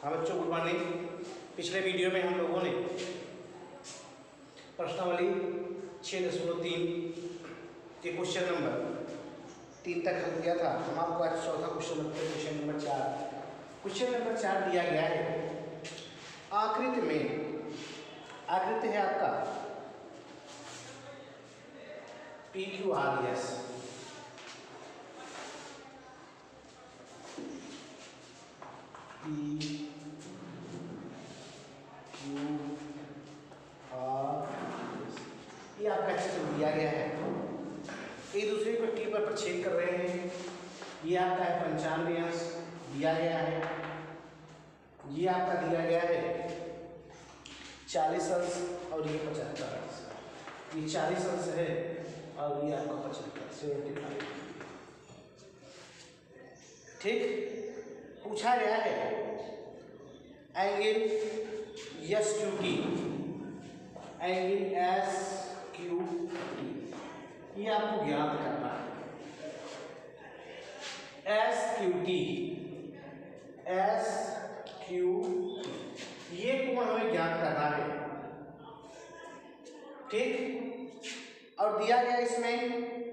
हाँ बच्चों, good morning. पिछले वीडियो में हम लोगों ने प्रश्नावली 6.3 के क्वेश्चन नंबर 3 तक हल किया था। हम आपको आज चौथा क्वेश्चन बताते हैं, क्वेश्चन नंबर 4। क्वेश्चन नंबर 4 दिया गया है आकृति में, आकृति है आपका PQRS, ये आपका चित्र दिया गया है। एक दूसरे को टी पर प्रक्षेप कर रहे हैं। ये आपका है 95 अंश दिया गया है। ये आपका दिया गया है 40 अंश और ये 75 अंश। ये 40 अंश है और ये आपका 75 ठीक। पूछा गया है एंगल SQT, एंगल SQT ये आपको ज्ञात करना है। SQT ये कोण हमें ज्ञात करना है। ठीक। और दिया गया इसमें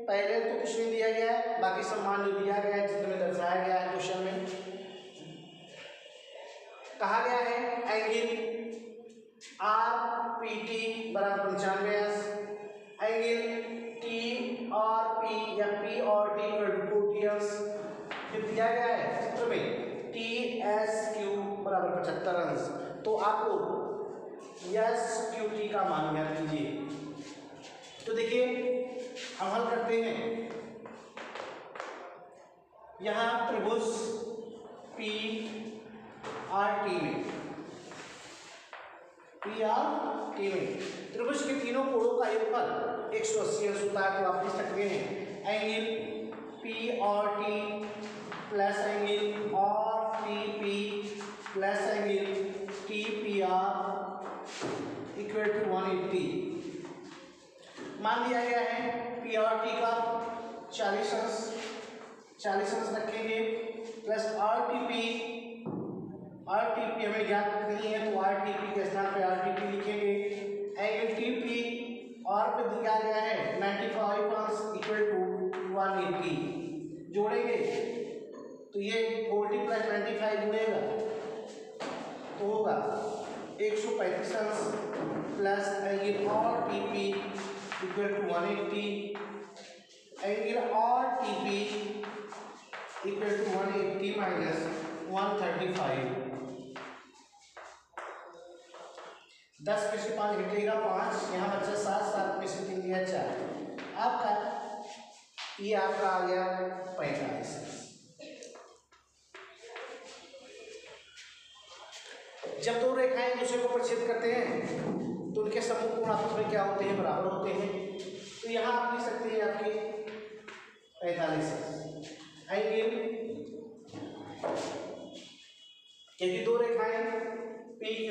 पहले तो कुछ नहीं दिया गया है, बाकी सब मान जो दिया गया है चित्र में दर्शाया गया है। क्वेश्चन में कहा गया है एंगल RPT बराबर 95 अंश, एंगल TRP या P और T बराबर 40 अंश। फिर दिया गया है चित्र में TSQ बराबर 75 अंश। तो आपको SQT का मान ज्ञात कीजिए। तो देखिए हम हल करते हैं। यहाँ त्रिभुज PRT में त्रिभुज के तीनों कोणों का योगफल 180 अंश होता है। तो आप लिख सकते हैं angle PRT plus angle RPP plus angle TPR equal to 180। मान दिया गया है PRT का 40 अंश रखेंगे प्लस RTP हमें ज्ञात करनी है, तो RTP के स्थान पे RTP लिखेंगे। एंगल TP और पे दिया गया है 95 अंश इक्वल टू 180। जोड़ेंगे तो ये 40 प्लस 95 जुड़ेगा तो होगा 135 अंश plus angle RTP equal to 180। Angle RTP equal to 180 minus 135। 10 में से 5 घटेगा 5, यहाँ बच्चा 7 में से 3 दिया 4। आपका ये आपका आ गया 45। जब दो रेखाएं एक दूसरे को प्रक्षेप करते हैं तो उनके समूह कोण आपस में क्या होते हैं, बराबर होते हैं। तो यहाँ आप लिख सकते हैं आपकी 45 एंगल, क्योंकि दो रेखाएं PQ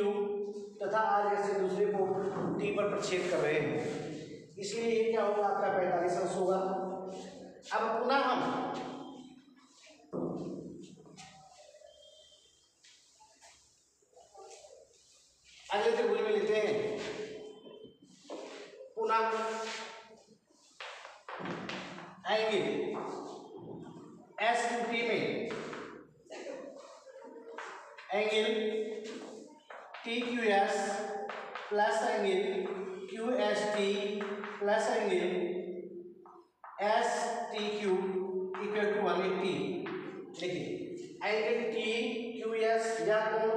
तथा R जैसे दूसरे को T पर प्रक्षेप कर रहे हैं, इसलिए ये क्या होगा आपका 45 अंश होगा। अब पुनः हम अगले त्रिभुज में लेते हैं। पुनः एंगल SQT में angle TQS plus angle QST plus angle STQ equal to 180। देखिए एंगल TQS या कोण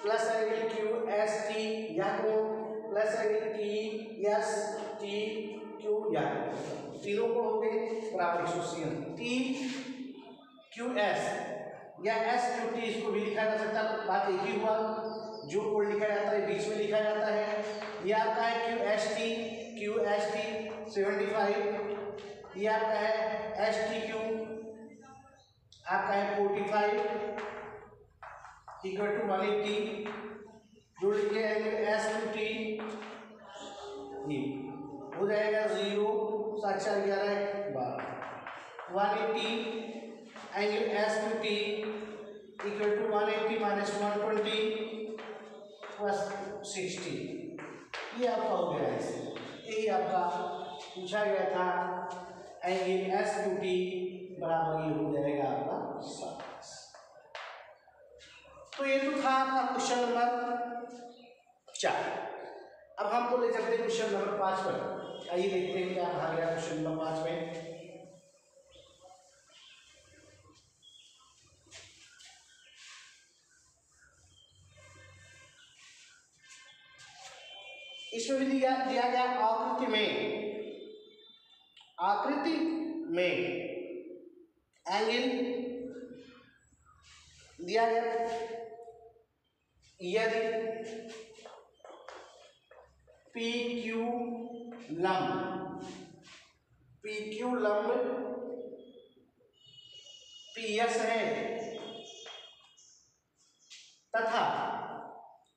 प्लस एंगल QST या कोण प्लस एंगल TSTQ या तीनों कोण हो गए बराबर 180। TQS या SQT इसको भी लिखा जा सकता है, बात एक ही हुआ। जो कोण लिखा जाता है बीच में लिखा जाता है। ये आपका है QST 75, ये आपका है STQ आपका है 45 इक्वल टू 180। जो लिखे एंगल SQT हो जाएगा 0 7 4 11 12 180 angle SQT equal to 180 minus 120 plus 60। ये आपका हो गया है। यही आपका पूछा गया था। एंगल एस क्यू टी बराबर ये हो जाएगा आपका 7। तो ये तो था आपका क्वेश्चन नंबर 4। अब हमको ले चलते हैं क्वेश्चन नंबर 5 पर। आइए देखते हैं क्या कहा गया क्वेश्चन नंबर 5 में। इसमें भी दिया गया आकृति में एंगल दिया गया यदि पी क्यू लंब पी एस है तथा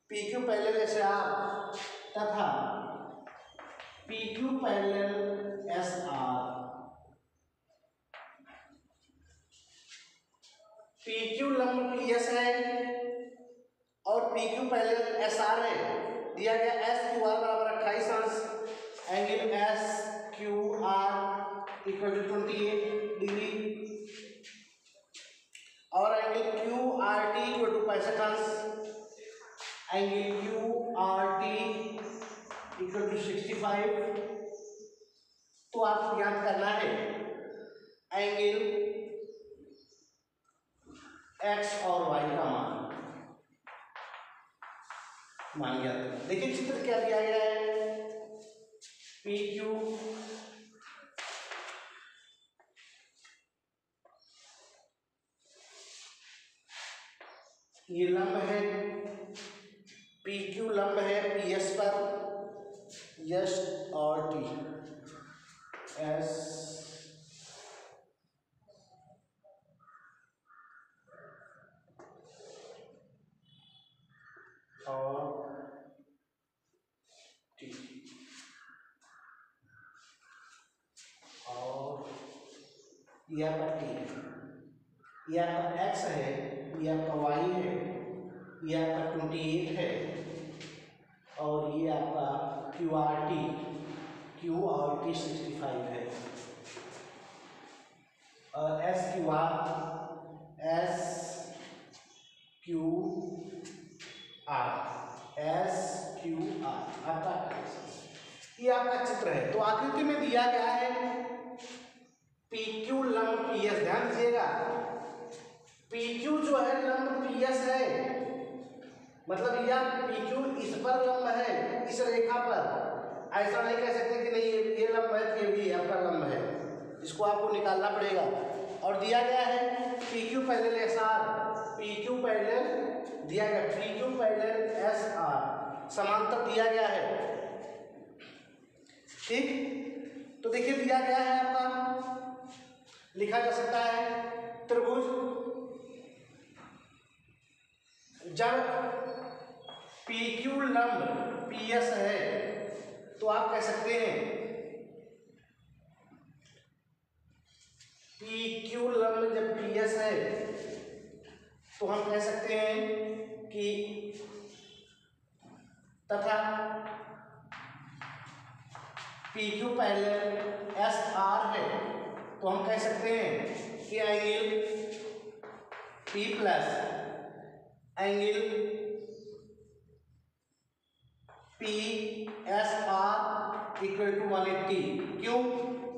P Q parallel S R तथा P Q parallel S R. P Q लंब पी एस है और P Q parallel S R है। दिया गया एस क्यू आर बराबर 28 अंश। Angle S Q R equal to 28 degree और angle Q R T equal to 65 अंश। Angle Q R T equal to 65। तो आपको याद करना है एंगल एक्स और वाई का मान लिया। देखिए चित्र क्या दिया गया है। पी क्यू ये लंब है, पी क्यू लंब है पी एस पर, S R T S R T और ये आपका टी है, ये आपका एक्स है, ये आपका वाई है, ये आपका 28 है और ये आपका क्यू आर टी 65 है। और एस क्यू आर आपका ये आपका चित्र है। तो आकृति में दिया गया है पी क्यू लंब पी एस। ध्यान दीजिएगा पी क्यू जो है लंब पी एस है, मतलब यह पी क्यू इस पर लंब है, इस रेखा पर। ऐसा नहीं कह सकते कि नहीं ये लंब है तो ये भी आपका लंब है, इसको आपको निकालना पड़ेगा। और दिया गया है P Q parallel S R, P Q parallel दिया गया P Q parallel S are समांतर दिया गया है। ठीक, तो देखिए दिया गया है आपका, लिखा जा सकता है त्रिभुज जब पी क्यू लंब पी एस है तो आप कह सकते हैं पी क्यू लंब जब पी एस है तो हम कह सकते हैं कि तथा P Q parallel S R है तो हम कह सकते हैं कि angle P plus angle P S R equal to 180। क्यों?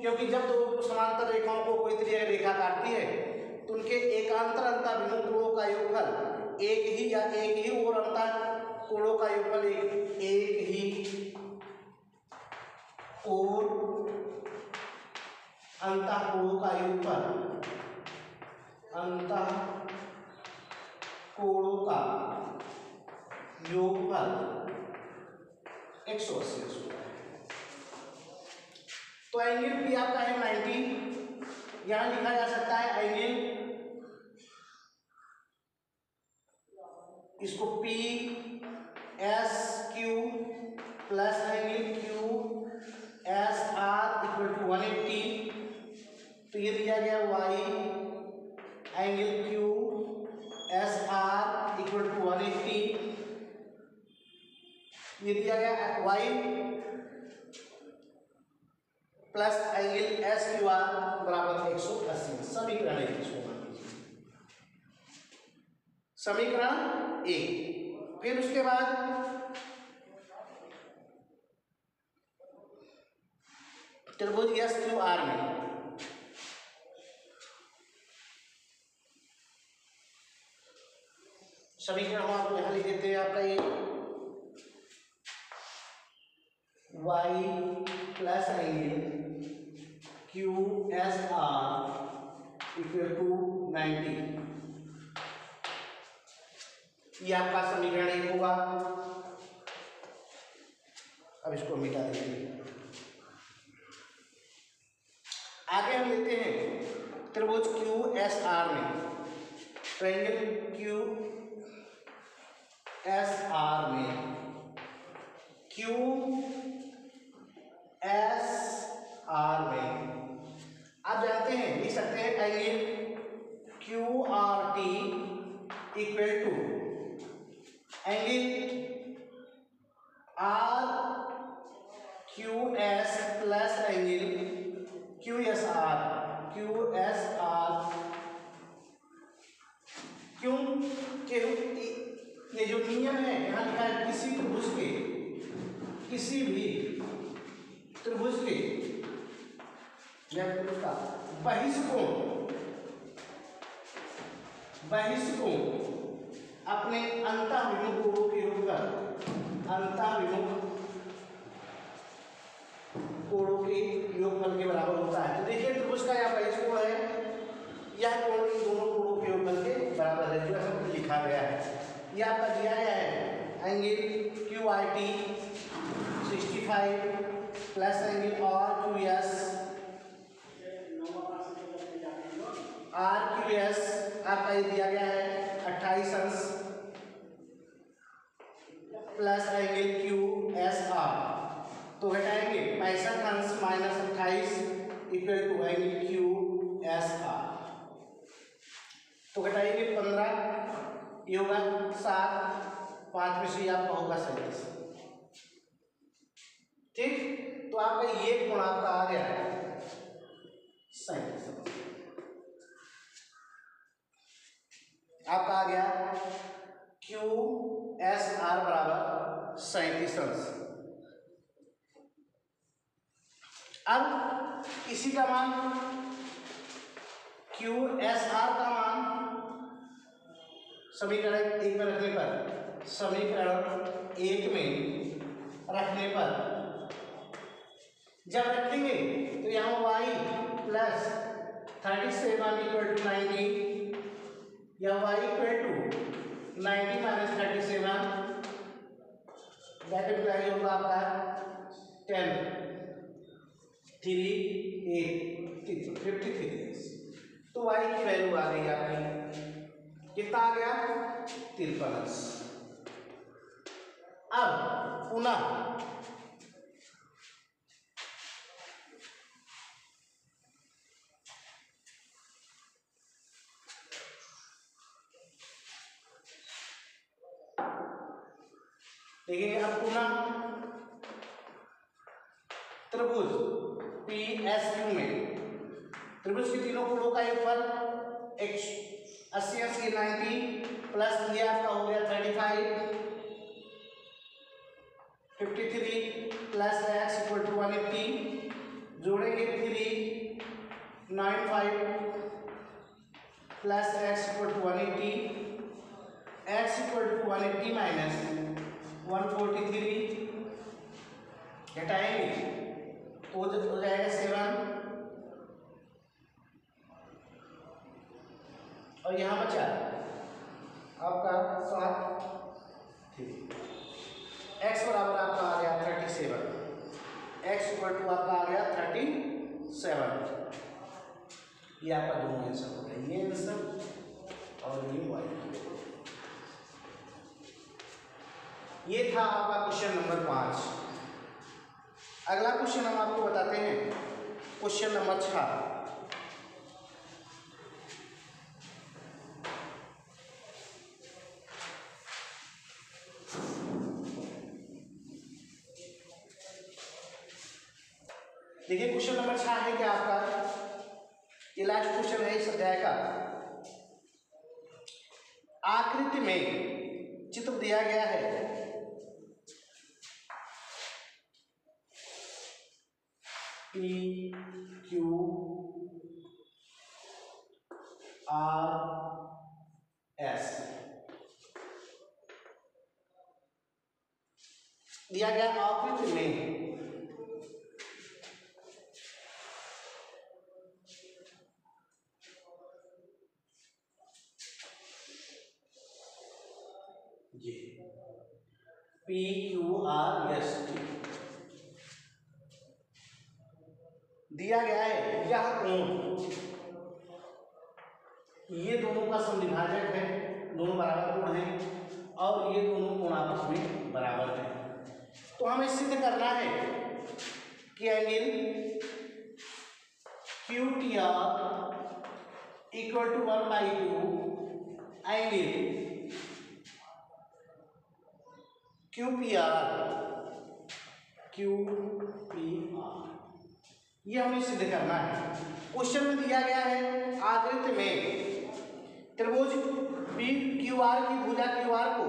क्योंकि जब दो समांतर रेखाओं को कोई त्रिज्यीय रेखा काटती है तो उनके एकांतर अंतःभिमुख कोणों का योगफल एक ही या एक ही और अंतर कोणों का योगफल एक ही और अंतः कोणों का योगफल अंतः कोणों का योगफल 180 होता है। तो एंगल पी आपका है 90। यहां लिखा जा सकता है एंगल, इसको P S Q plus angle Q S R equal to 180। तो ये दिया गया Y angle Q S R equal to 180, ये दिया गया Y plus angle S Q R बराबर 180। समीकरण एक समीकरण एक। फिर उसके बाद त्रिभुज एस क्यू आर में समीकरण हम आपको यहां लिख देते हैं। आपका ये Y plus angle Q S R equal to 90, ये आपका समीकरण एक होगा। अब इसको मिटा देंगे। आगे हम लेते हैं त्रिभुज क्यू एस आर में, ट्रायंगल क्यू एस आर में क्यू एस आर में आप जानते हैं, लिख सकते हैं angle Q R T equal to angle R Q S plus angle Q S R. क्यों कि ये जो नियम है यहाँ लिखा है, किसी त्रिभुज के, किसी भी त्रिभुज के का बहिष्कोण अपने अंतःविमुख कोणों के योगफल, अंतःविमुख कोणों के योगफल के बराबर होता है। तो देखिए त्रिभुज का यह बहिष्कोण है, यह कोण इन दोनों कोणों के योगफल के बराबर है, जो हमको लिखा गया है। यह आपका दिया गया है angle Q I T 65 plus angle R Q S आपका ये दिया गया है 28 अंश plus angle Q S R. तो घटाएंगे 65 अंश minus 28 equal to angle Q S R. तो घटाएंगे 15, ये होगा 7, 5 में से आपका होगा 37। ठीक, तो आपका ये कोण आपका आ गया 37, आपका आ गया क्यू एस आर बराबर 37 अंश। अब इसी का मान क्यू एस आर का मान समीकरण एक में रखने पर, समीकरण एक में रखने पर जब रखेंगे तो यहाँ y प्लस 37 इक्वल टू 90 या y equal to 90 minus 37 that implies होगा आपका 10 3 8 53। तो y की वैल्यू आ गई आपकी, कितना आ गया 53। अब पुनः देखिए, अब पुनः त्रिभुज पी एस क्यू में त्रिभुज के तीनों कोणों का योगफल 80 80 90 प्लस ये आपका हो गया 35 53 प्लस x इक्वल टू 180, जोड़ेंगे 3 95 plus x equal to 180, x equal to 180 minus 143 घटाएंगे तो हो जाएगा 7 और यहाँ बचा आपका 7। ठीक, x बराबर आपका आ गया 37, x इक्वल टू आपका आ गया 37। ये आपका दोनों आंसर हो गए, ये आंसर और ये वाई। ये था आपका क्वेश्चन नंबर 5। अगला क्वेश्चन हम आपको बताते हैं, क्वेश्चन नंबर 6। देखिए क्वेश्चन नंबर 6 है क्या आपका, ये लास्ट क्वेश्चन है इस अध्याय का। आकृति में चित्र दिया गया है, P Q R S दिया गया आकृति में ये P Q R S T दिया गया है। यह कोण, ये दोनों का समविभाजक है, दोनों बराबर कोण है और ये दोनों कोण आपस में बराबर है। तो हमें सिद्ध करना है कि angle QTR equal to 1/2 angle QPR ये हमें सिद्ध करना है। क्वेश्चन में दिया गया है आकृति में त्रिभुज PQR की भुजा QR को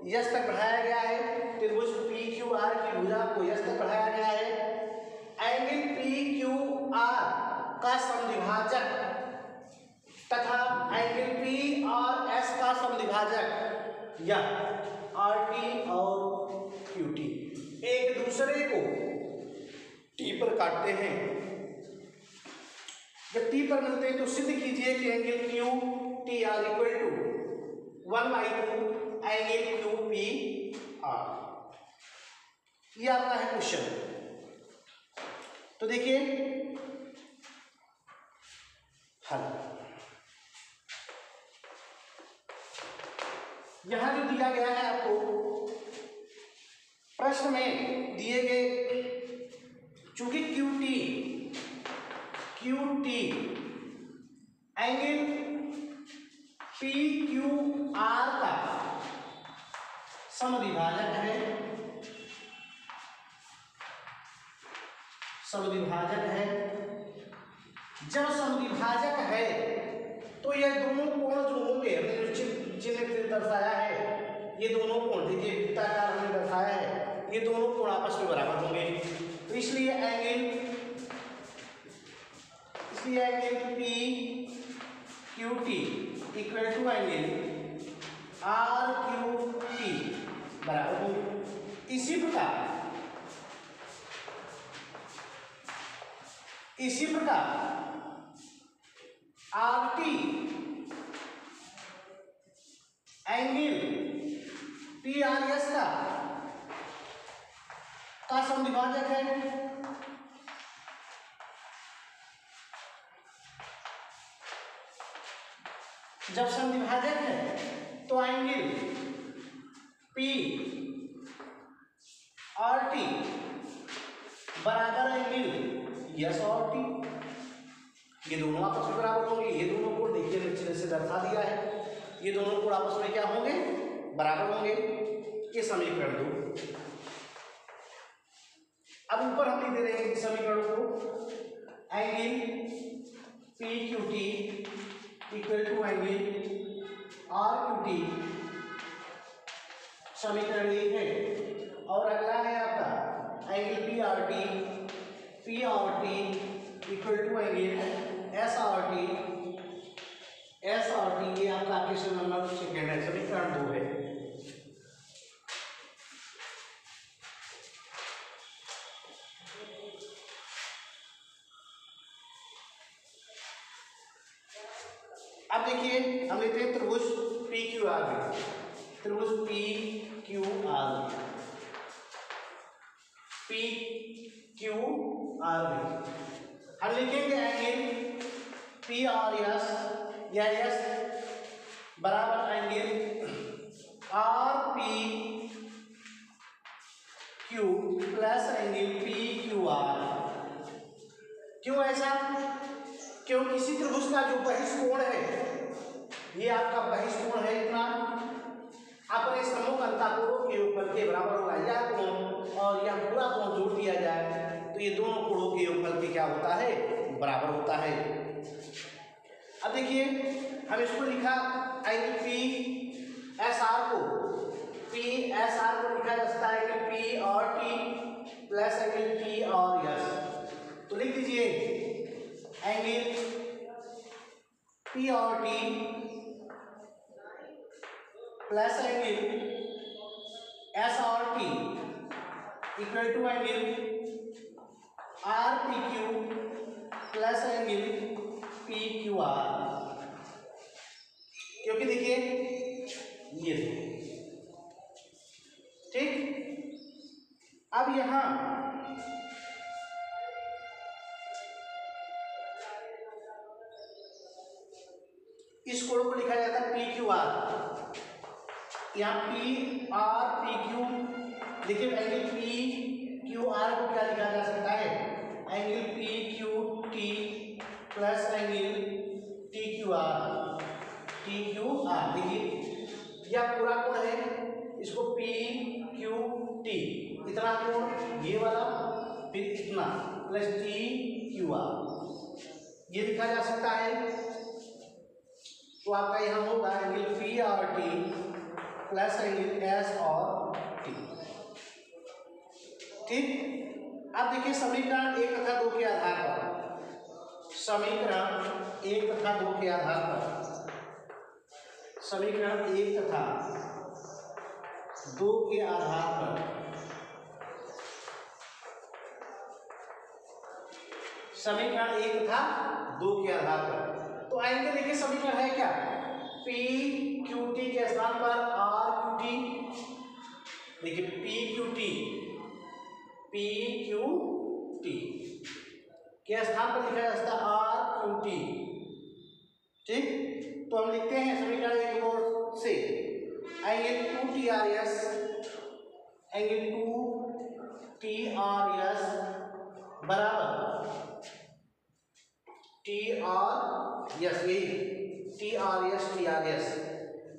यस तक बढ़ाया गया है, त्रिभुज PQR की भुजा को यस तक बढ़ाया गया है। एंगल PQR का समद्विभाजक तथा एंगल P और S का समद्विभाजक यह RT और QT एक दूसरे को T पर काटते हैं। जब T पर मिलते हैं तो सिद्ध कीजिए कि angle QTR equal to 1/2 angle QPR। ये आपका है क्वेश्चन। तो देखिए हल, यहां जो दिया गया है आपको प्रश्न में दिए गए, चूंकि QT एंगल PQR का समद्विभाजक है, जब समद्विभाजक है तो ये दोनों कोण जो होंगे, हमने जो चिन्ह दर्शाया है, ये दोनों कोण देखिए वृत्ताकार हमने दर्शाया है, ये दोनों कोण आपस में बराबर होंगे। तो इसलिए angle PQT equal to angle RQT बराबर होंगे। इसी प्रकार RT एंगल PRS का समद्विभाजक है। जब समद्विभाजक है तो एंगल PRT बराबर एंगल S और T, ये दोनों आपस में बराबर होंगे। ये दोनों कोण देखिए चिन्ह से दर्शा दिया है, ये दोनों कोण आपस में क्या होंगे, बराबर होंगे। ये समीकरण 2। अब ऊपर हम लिख दे रहे हैं समीकरण को, angle PQT equal to angle RQT समीकरण 1 है। और अगला है आपका angle PRT equal to angle SRT ये आपका क्वेश्चन नंबर 2 है, समीकरण 2 है। अब देखिए हम लेते हैं त्रिभुज PQR में, हम लिखेंगे एंगल PRS या S बराबर angle RPQ plus angle PQR। क्यों ऐसा? क्यों किसी त्रिभुज का जो बहिष्कोण है, ये आपका बहिष्कोण है इतना, अपने सम्मुख अंतःकोणों के ऊपर के बराबर होगा। यह कोण और यह पूरा कोण जोड़ दिया जाए तो ये दोनों कोणों के योगफल के क्या होता है, बराबर होता है। अब देखिए हम इसको लिखा एंगल पी एस आर को लिखा जा सकता है angle P R T plus angle P R S. तो लिख दीजिए angle P R T plus angle S R T equal to angle R P Q plus angle P Q R. क्योंकि देखिए ये ठीक। अब यहां इस कोण को लिखा जाता है पी क्यू आर। यहाँ पी आर पी क्यू, देखिए एंगल पी क्यू आर को क्या लिखा जा सकता है, angle P Q T plus angle T Q R. देखिए यह पूरा कोण है, इसको पी क्यू टी, इतना कोण ये वाला, फिर इतना प्लस टी क्यू आर, ये लिखा जा सकता है। तो आपका यहाँ होगा angle P R T plus angle S R T. ठीक। अब देखिए समीकरण 1 तथा 2 के आधार पर, समीकरण 1 तथा 2 के आधार पर, समीकरण 1 तथा 2 के आधार पर, समीकरण 1 तथा 2 के आधार पर तो आएंगे। देखिए समीकरण है क्या, पी क्यू टी के स्थान पर आर क्यू टी, देखिए पी क्यू टी के स्थान पर लिखा जा सकता है आर क्यू टी। ठीक। तो हम लिखते हैं समीकरण 1 से angle 2 T R S, angle 2 T R S बराबर टी आर एस, यही T R S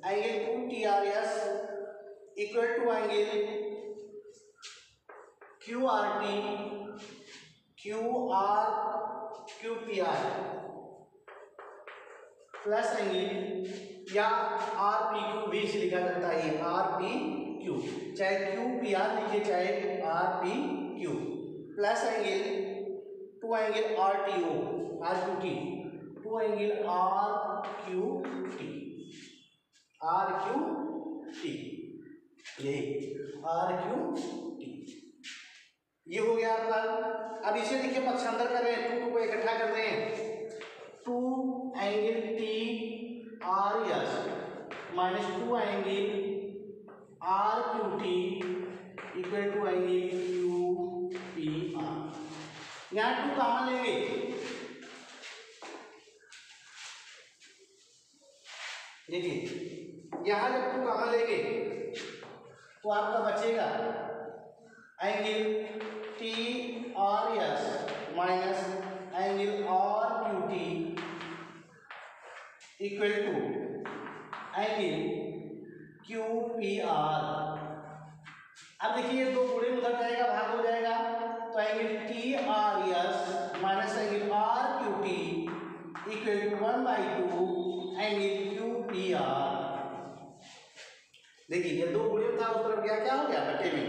angle 2 T R S equal to angle Q R Q P R plus angle या आर पी क्यू भी से लिखा जाता है, R P Q, चाहे Q P R लिखिए चाहे R P Q, plus angle two angle R T O R Q T, two angle R Q T, यही आर क्यू टी, ये हो गया आपका। अब इसे देखिए पक्षांतर कर रहे हैं, 2 को इकट्ठा करते हैं, 2 angle T R S minus 2 angle R Q T equal to angle Q P R. यहाँ 2 कॉमन लेंगे, देखिए यहाँ जब 2 कॉमन लेंगे तो आपका बचेगा angle T R S minus angle R Q T equal to angle Q P R. अब देखिए ये 2 गुणे उधर जाएगा, भाग हो जाएगा, तो angle T R S minus angle R Q T equal to 1/2 angle Q P R. देखिए ये 2 गुणे था, उस तरफ गया, क्या हो गया, बटे में।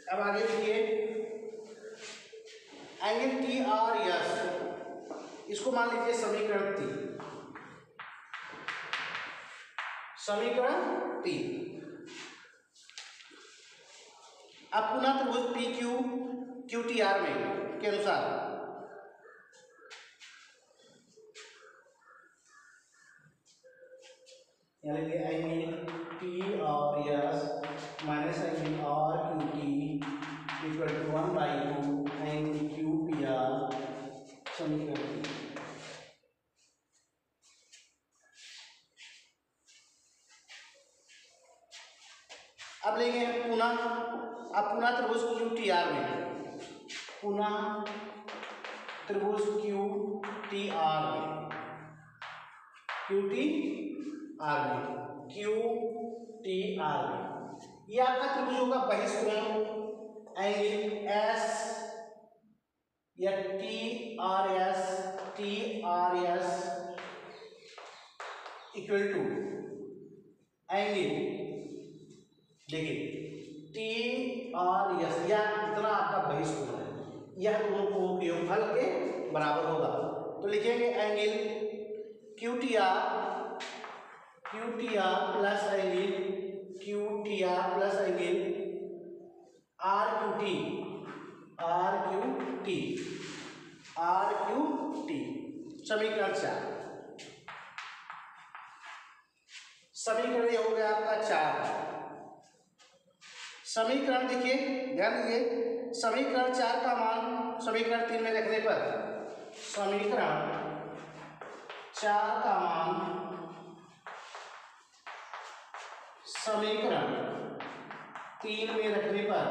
अब आगे देखिए एंगल टी आर एस, इसको मान लीजिए समीकरण 3, समीकरण 3। अब पुनः त्रिभुज P Q Q T R में के अनुसार angle T R S minus angle R Q T equal to 1/2 angle Q P R, समीकरण 3। अब लेंगे पुनः त्रिभुज क्यू टी आर में, पुनः त्रिभुज क्यू टी आर में, क्यू टी आर में ये आपका त्रिभुज होगा बहिष्कोण, एंगल एस या T R S equal to angle, देखिए टी आर एस, या इतना आपका बहिष्कोण है, यह दोनों कोणों के योगफल के बराबर होगा। तो लिखेंगे angle Q T R plus angle plus angle R Q T. समीकरण 4, समीकरण ये हो गया आपका 4। समीकरण देखिए, ध्यान दीजिए, समीकरण 4 का मान समीकरण 3 में रखने पर, समीकरण 4 का मान समीकरण 3 में रखने पर,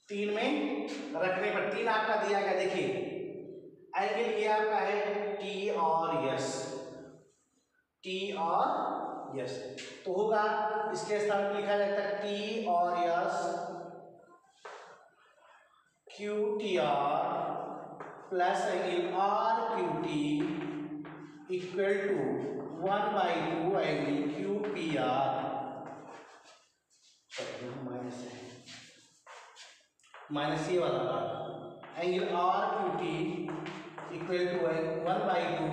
3 आपका दिया गया, देखिए एंगल ये आपका है टी और यस, तो होगा इसके स्थान पर लिखा जाता है T R S Q T R plus angle R Q T equal to 1/2 angle Q P R, minus ये वाला part, angle R Q T equal to 1/2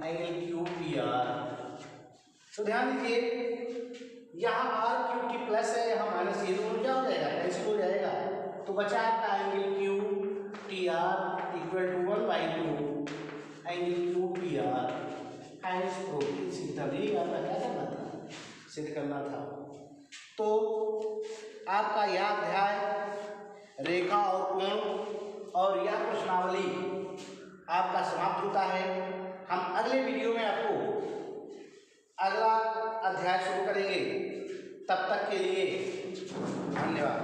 angle Q P R. तो ध्यान दीजिए, यहाँ आर क्यू टी प्लस है, यहाँ minus, ये दोनों क्या हो जाएगा, कैंसिल हो जाएगा। तो बचा आपका angle Q T R equal to 1/2 angle Q P R. Hence proof सिद्ध, तभी आपका क्या करना था, सिद्ध करना था। तो आपका यह अध्याय रेखा और कोण और यह प्रश्नावली आपका समाप्त होता है। हम अगले वीडियो में आपको अगला अध्याय शुरू करेंगे। तब तक के लिए धन्यवाद।